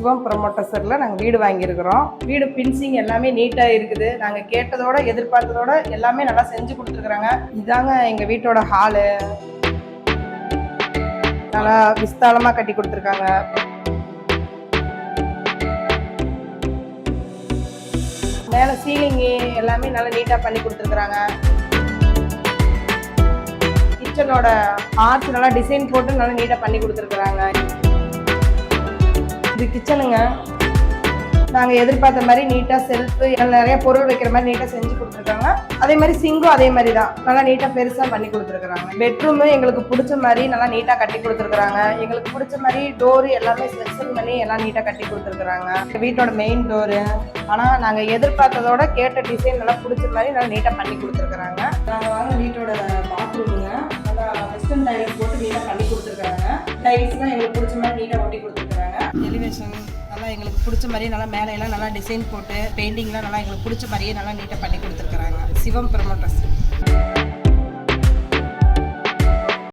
சிவம் ப்ரமோட்டர்ஸில் நாங்கள் வீடு வாங்கியிருக்கிறோம். வீடு பின்சிங் எல்லாமே நீட்டாக இருக்குது. நாங்கள் கேட்டதோட எதிர்பார்த்ததோட எல்லாமே நல்லா செஞ்சு கொடுத்துருக்குறாங்க. இதாங்க எங்கள் வீட்டோட ஹாலு. நல்லா விஸ்தாலமாக கட்டி கொடுத்துருக்காங்க. மேலே சீலிங்கு எல்லாமே நல்லா நீட்டாக பண்ணி கொடுத்துருக்குறாங்க. கிச்சனோட ஆர்ச் நல்லா டிசைன் போட்டு நல்லா நீட்டாக பண்ணி கொடுத்துருக்குறாங்க. இது கிச்சனுங்க. நாங்கள் எதிர்பார்த்த மாதிரி நீட்டாக செல்ஃபு நிறைய பொருள் வைக்கிற மாதிரி நீட்டாக செஞ்சு கொடுத்துருக்காங்க. அதே மாதிரி சிங்கும் அதே மாதிரி தான் நல்லா நீட்டாக பெருசாக பண்ணி கொடுத்துருக்குறாங்க. பெட்ரூமு எங்களுக்கு பிடிச்ச மாதிரி நல்லா நீட்டாக கட்டி கொடுத்துருக்குறாங்க. எங்களுக்கு பிடிச்ச மாதிரி டோரு எல்லாமே செக்ஷன் பண்ணி எல்லாம் நீட்டாக கட்டி கொடுத்துருக்குறாங்க. வீட்டோட மெயின் டோரு ஆனால் நாங்கள் எதிர்பார்த்ததோட கேட்ட டிசைன் நல்லா பிடிச்ச மாதிரி நல்லா நீட்டாக பண்ணி கொடுத்துருக்குறாங்க. நாங்கள் வாங்க வீட்டோட பாத்ரூமுங்க நல்லா வெஸ்டர்ன் டைல்ஸ் போட்டு நீட்டாக பண்ணி கொடுத்துருக்காங்க. டைல்ஸ்லாம் எங்களுக்கு பிடிச்ச மாதிரி நீட்டாக ஒட்டி கொடுத்துருக்காங்க. எலிவேஷன் நல்லா எங்களுக்கு பிடிச்ச மாதிரியே நல்லா மேலே எல்லாம் நல்லா டிசைன் போட்டு பெயிண்டிங்லாம் நல்லா எங்களுக்கு பிடிச்ச மாதிரியே நல்லா நீட்டாக பண்ணி கொடுத்துருக்குறாங்க. சிவம் ப்ரமோட்டர்ஸ்.